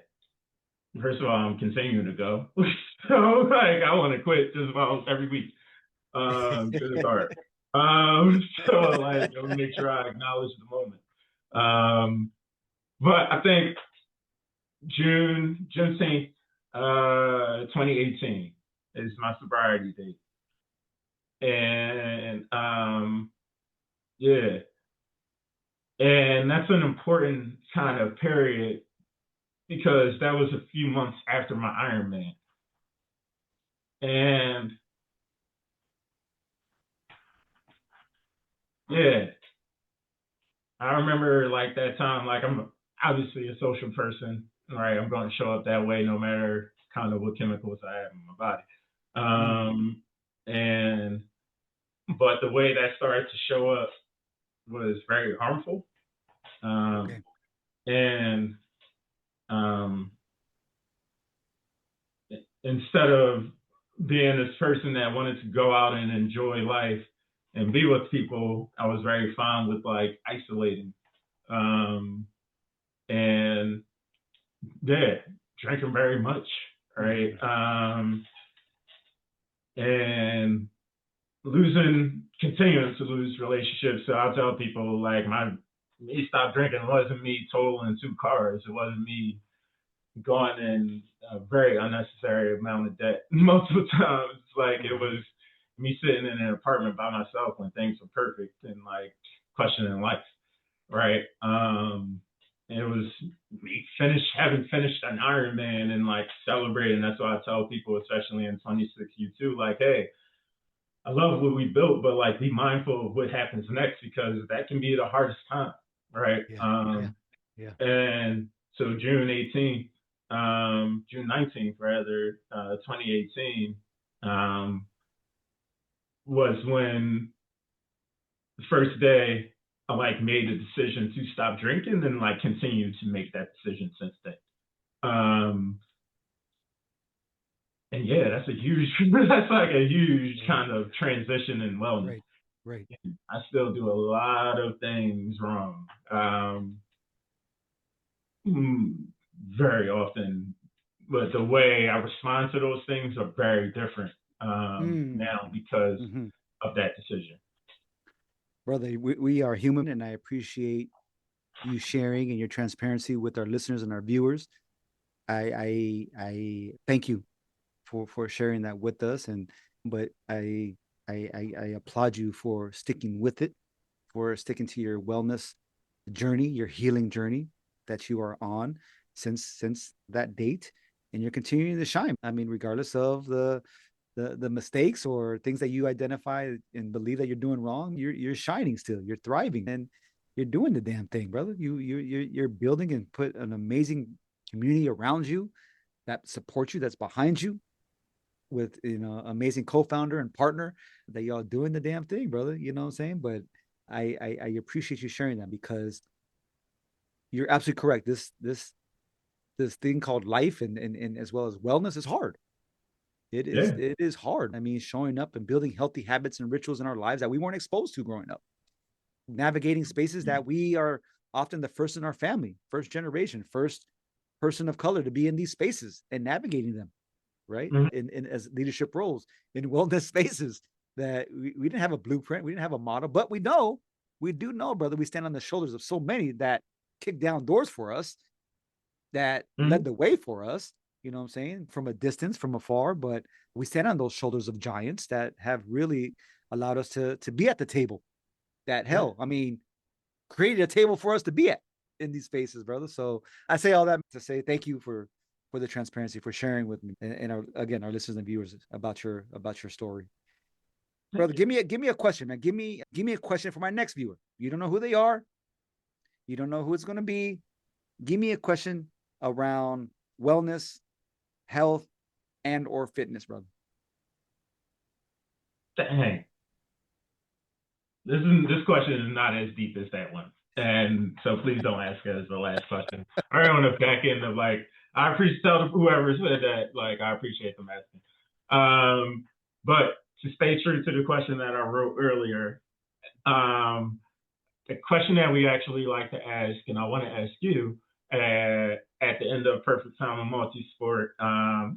first of all, I'm continuing to go. So like I want to quit just about every week. Because it's hard. So like I want to make sure I acknowledge the moment. But I think Juneteenth, 2018 is my sobriety date. And yeah. And that's an important kind of period because that was a few months after my Ironman. And yeah, I remember like that time, like I'm obviously a social person, right? I'm going to show up that way no matter kind of what chemicals I have in my body. But the way that started to show up was very harmful. And instead of being this person that wanted to go out and enjoy life and be with people, I was very fond with like isolating. And yeah, drinking very much, right? And continuing to lose relationships. So I'll tell people like me stop drinking wasn't me totaling 2 cars. It wasn't me going in a very unnecessary amount of debt. Multiple times, like it was me sitting in an apartment by myself when things were perfect and like questioning life, right? It was me having finished an Ironman and like celebrating. That's why I tell people, especially in 26 U2, like, hey, I love what we built, but like be mindful of what happens next because that can be the hardest time, right? And so June 19th rather, 2018, was when the first day I like made a decision to stop drinking and like continue to make that decision since then. And yeah, that's like a huge kind of transition in wellness. Right. I still do a lot of things wrong. Very often, but the way I respond to those things are very different now because of that decision. Brother, we are human, and I appreciate you sharing and your transparency with our listeners and our viewers. I thank you for sharing that with us, but I applaud you for sticking with it, for sticking to your wellness journey, your healing journey that you are on since that date, and you're continuing to shine. I mean, regardless of the mistakes or things that you identify and believe that you're doing wrong, you're shining still, you're thriving, and you're doing the damn thing, brother. You're building and put an amazing community around you that supports you, that's behind you, with amazing co-founder and partner that y'all doing the damn thing, brother. You know what I'm saying? But I appreciate you sharing that because you're absolutely correct. This thing called life and as well as wellness is hard. It is hard. I mean, showing up and building healthy habits and rituals in our lives that we weren't exposed to growing up. Navigating spaces that we are often the first in our family, first generation, first person of color to be in these spaces and navigating them, right? In as leadership roles in wellness spaces that we didn't have a blueprint, we didn't have a model, but we do know, brother, we stand on the shoulders of so many that kicked down doors for us, that led the way for us, you know what I'm saying, from a distance, from afar. But we stand on those shoulders of giants that have really allowed us to be at the table that, hell, I mean, created a table for us to be at in these spaces, brother. So I say all that to say thank you for the transparency, for sharing with me and again, our listeners and viewers about your story. Brother, give me a question, man. Give me a question for my next viewer. You don't know who they are. You don't know who it's going to be. Give me a question around wellness, health, and or fitness, brother. Dang. This question is not as deep as that one. And so please don't ask it as the last question. Or on the back end of like, I appreciate whoever said that, like, I appreciate them asking. But to stay true to the question that I wrote earlier, the question that we actually like to ask, and I want to ask you at the end of Perfect Time of Multi-Sport,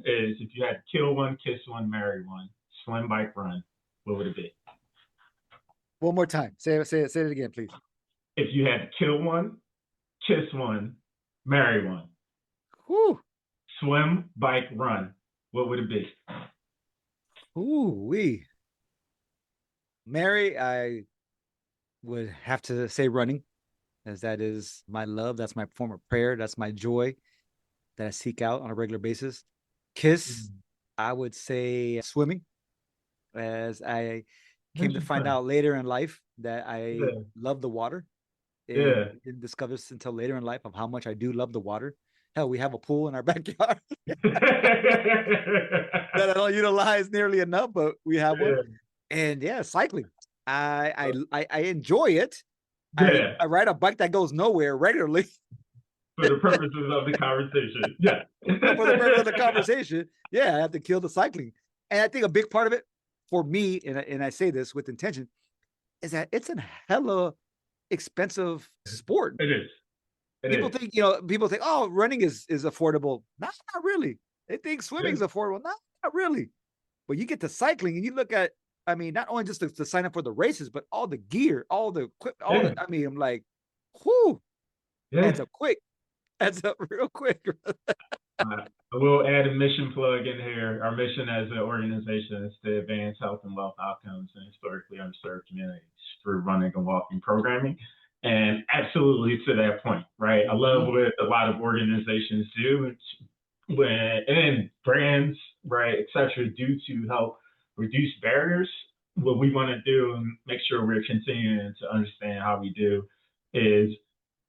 is if you had to kill one, kiss one, marry one, swim, bike, run, what would it be? One more time. Say it again, please. If you had to kill one, kiss one, marry one, Whew. swim, bike, run, what would it be? Ooh-wee. Mary, I would have to say running, as that is my love. That's my form of prayer. That's my joy that I seek out on a regular basis. Kiss, I would say swimming, as I came to find out later in life that I love the water. And didn't discover this until later in life of how much I do love the water. Hell, we have a pool in our backyard that I don't utilize nearly enough, but we have one. And yeah, cycling. I enjoy it. I ride a bike that goes nowhere regularly. For the purposes of the conversation. Yeah. For the purpose of the conversation. Yeah, I have to kill the cycling. And I think a big part of it for me, and I say this with intention, is that it's a hella expensive sport. It is. People think, oh, running is affordable. Not really. They think swimming is affordable. Not really. But you get to cycling and you look at, I mean, not only just to sign up for the races, but all the gear, all the equipment, I mean, I'm like, whoo, that's a real quick. I will add a mission plug in here. Our mission as an organization is to advance health and wealth outcomes in historically underserved communities through running and walking programming. And absolutely to that point, right? I love what a lot of organizations do and brands, right, et cetera, do to help reduce barriers. What we want to do and make sure we're continuing to understand how we do is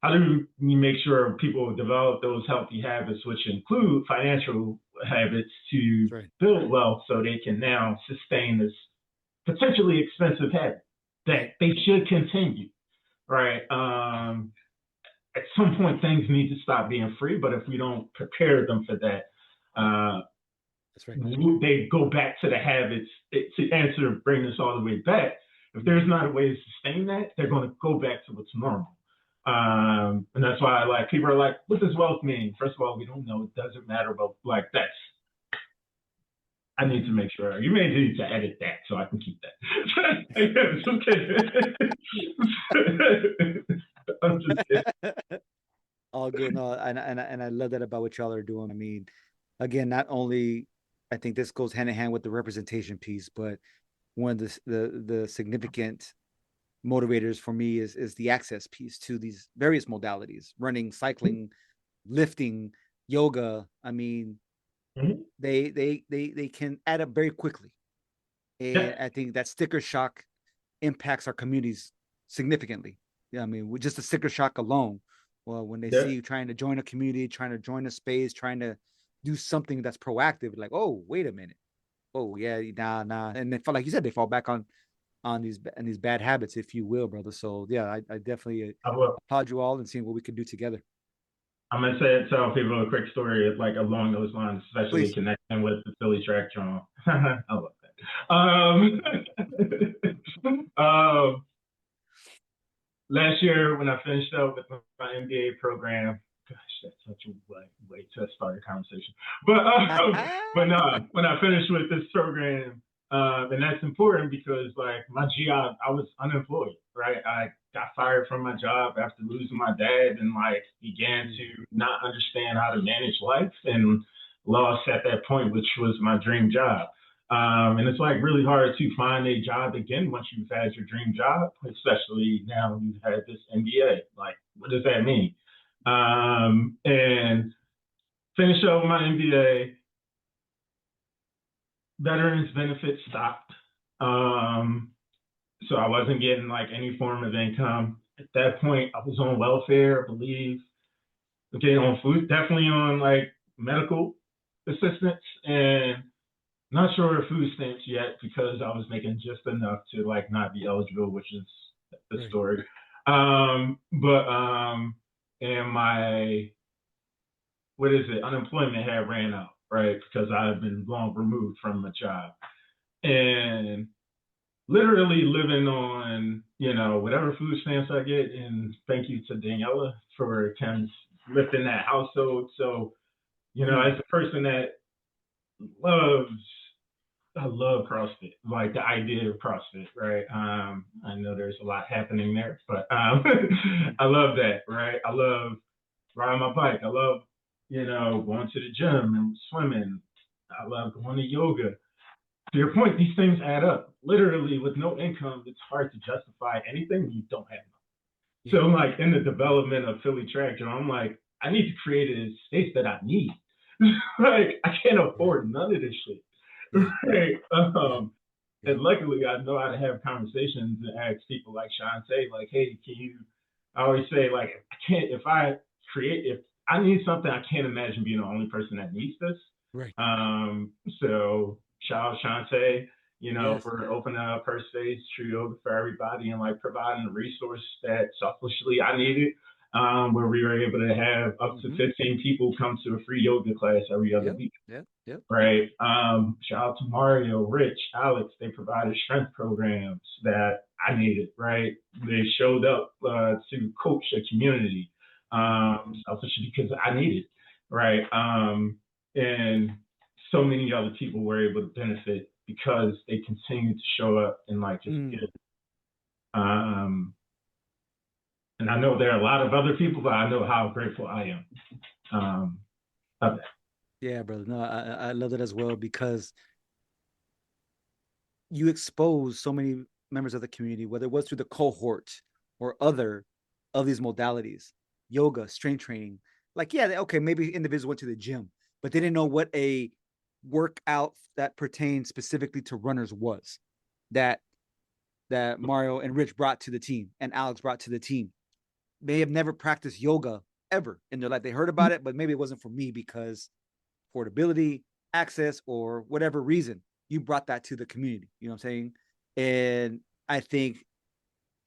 how do we make sure people develop those healthy habits, which include financial habits, to build wealth so they can now sustain this potentially expensive habit that they should continue, right? At some point, things need to stop being free, but if we don't prepare them for that, they go back to the habits. To bring this all the way back, if there's not a way to sustain that, they're going to go back to what's normal. And that's why people are like, what does wealth mean? First of all, we don't know. It doesn't matter. But I need to make sure. You may need to edit that so I can keep that. It's okay. I'm just kidding. All good. No, and I love that about what y'all are doing. I mean, again, not only I think this goes hand in hand with the representation piece, but one of the significant motivators for me is the access piece to these various modalities: running, cycling, lifting, yoga. I mean, they can add up very quickly, and I think that sticker shock impacts our communities significantly. Yeah, I mean, with just the sticker shock alone. Well, when they see you trying to join a community, trying to join a space, trying to do something that's proactive, like, oh, wait a minute, oh yeah, nah, and then, like you said, they fall back on these bad habits, if you will, brother. So yeah, I definitely applaud you all and seeing what we can do together. I'm gonna tell people a quick story like along those lines, especially connecting with the Philly track Jawn. I love that. Last year when I finished up with my MBA program, gosh, that's such a way to start a conversation. But no, when I finished with this program, and that's important because like my GI, I was unemployed, right? I got fired from my job after losing my dad, and like began to not understand how to manage life, and lost at that point, which was my dream job. And it's like really hard to find a job again once you've had your dream job, especially now you've had this MBA. Like, what does that mean? And finish up my MBA. Veterans benefits stopped. So I wasn't getting like any form of income. At that point, I was on welfare, I believe. Okay, on food, definitely on like medical assistance, and not sure of food stamps yet because I was making just enough to like not be eligible, which is the story. And my unemployment had ran out, right? Because I had been long removed from a job. And literally living on, whatever food stamps I get, and thank you to Daniela for kind of lifting that household. So, as a person that I love CrossFit, like the idea of CrossFit, right? I know there's a lot happening there, but I love that, right? I love riding my bike. I love, going to the gym and swimming. I love going to yoga. To your point, these things add up. Literally, with no income, it's hard to justify anything when you don't have money. So, like, in the development of Philly Track, I'm like, I need to create a space that I need. Like, I can't afford none of this shit. Right? And luckily, I know how to have conversations and ask people like Shantae, like, hey, I always say, like, if I need something, I can't imagine being the only person that needs this. Right. So shout out Shantae, for opening up her space, True Yoga for everybody, and like providing a resource that selfishly I needed, where we were able to have up to 15 people come to a free yoga class every other week. Yep. Right. Shout out to Mario, Rich, Alex. They provided strength programs that I needed. Right. They showed up to coach a community, selfishly because I needed. Right. And so many other people were able to benefit because they continue to show up and like just give. And I know there are a lot of other people, but I know how grateful I am of that. Yeah, brother. No, I love that as well, because you expose so many members of the community, whether it was through the cohort or other of these modalities, yoga, strength training. Like, okay, maybe individuals went to the gym, but they didn't know what a workout that pertained specifically to runners was, that Mario and Rich brought to the team and Alex brought to the team. They have never practiced yoga ever in their life. They heard about it, but maybe it wasn't for me because affordability, access, or whatever reason. You brought that to the community. You know what I'm saying? And I think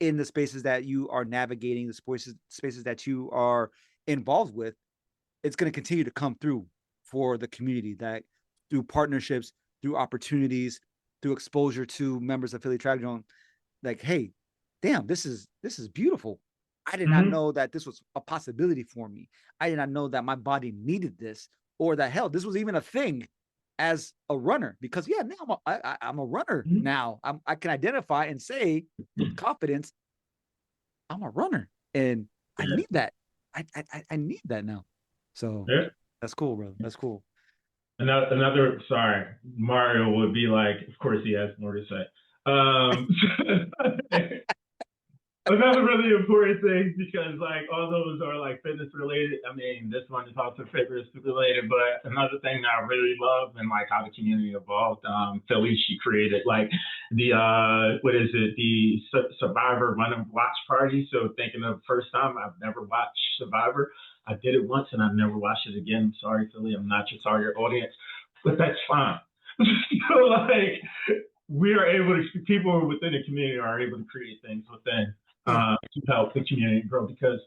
in the spaces that you are navigating, the spaces that you are involved with, it's going to continue to come through for the community, that through partnerships, through opportunities, through exposure to members of Philly Track Zone, like, hey, damn, this is beautiful. I did not know that this was a possibility for me. I did not know that my body needed this, or that hell, this was even a thing as a runner. Because now I'm a runner now. I can identify and say with confidence, I'm a runner, and I need that. I need that now. So that's cool, bro. That's cool. Another, sorry, Mario would be like, of course he has more to say. Another really important thing, because like all those are like fitness related. I mean, this one is also fitness related, but another thing that I really love, and like how the community evolved, Philly, she created like the the Survivor Run and Watch Party. So thinking of the first time, I've never watched Survivor. I did it once and I've never watched it again. Sorry, Philly, I'm not your target audience, but that's fine. So like people within the community are able to create things within to help the community grow, because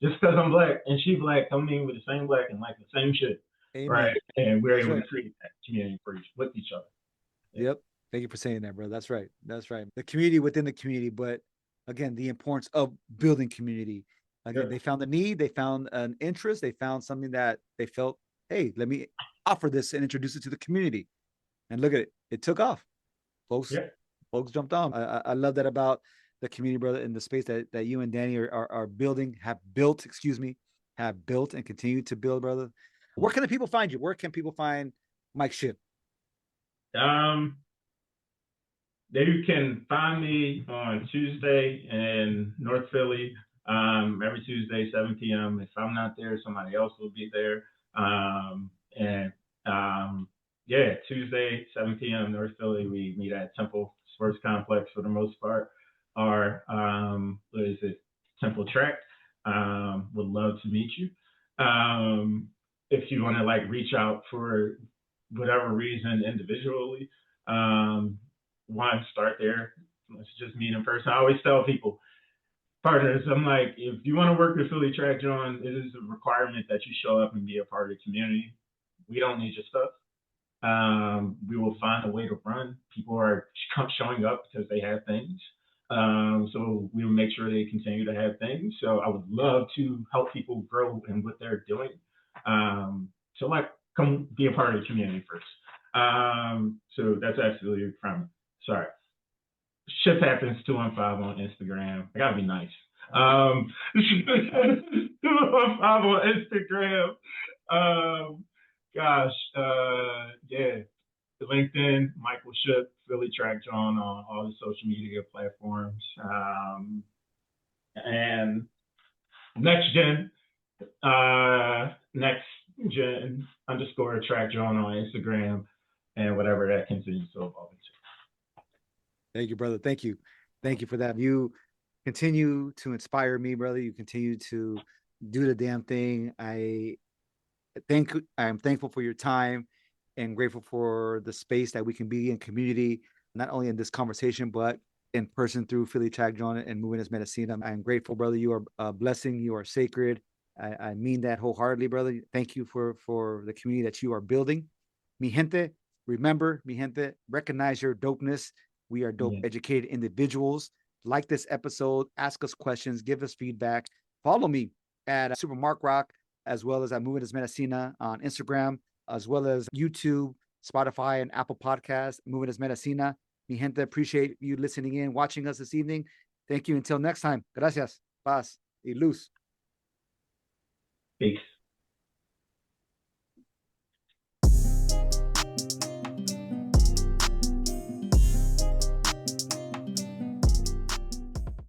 just because I'm black and she black, I mean with the same black and like the same shit. Amen. Right? And we're able to create that community with each other. Yep. Thank you for saying that, bro. That's right. That's right. The community within the community, but again, the importance of building community. Again, they found a need, they found an interest, they found something that they felt, hey, let me offer this and introduce it to the community. And look at it. It took off. Folks jumped on. I love that about the community, brother, in the space that you and Danny are building, have built, and continue to build, brother. Where can the people find you? Where can people find Mike Shipp? They can find me on Tuesday in North Philly, every Tuesday, 7 p.m. If I'm not there, somebody else will be there. Tuesday, 7 p.m. North Philly, we meet at Temple Sports Complex for the most part. Or, Temple Track. Would love to meet you. If you want to like reach out for whatever reason individually, want to start there, let's just meet in person. I always tell people, partners, I'm like, if you want to work with Philly Track, Jawn, it is a requirement that you show up and be a part of the community. We don't need your stuff. We will find a way to run. People are showing up because they have things. So we will make sure they continue to have things. So I would love to help people grow in what they're doing. So like, come be a part of the community first. So that's absolutely a requirement. Sorry. Shipp happens 215 on Instagram. I gotta be nice. 215 on Instagram. LinkedIn, Michael Shipp, Philly Track Jawn on all the social media platforms. And next gen _ Track Jawn on Instagram, and whatever that continues to evolve into. Thank you, brother. Thank you for that. You continue to inspire me, brother. You continue to do the damn thing. I'm thankful for your time and grateful for the space that we can be in community, not only in this conversation, but in person through Philly Track Jawn and Movement Es Medicina. I'm grateful, brother. You are a blessing. You are sacred. I mean that wholeheartedly, brother. Thank you for the community that you are building. Mi gente, remember, recognize your dopeness. We are dope, educated individuals. Like this episode, ask us questions, give us feedback. Follow me at SuperMarkRock, as well as at Movement Es Medicina on Instagram, as well as YouTube, Spotify, and Apple Podcasts, Movement Es Medicina. Mi gente, appreciate you listening in, watching us this evening. Thank you. Until next time. Gracias. Paz y luz. Peace.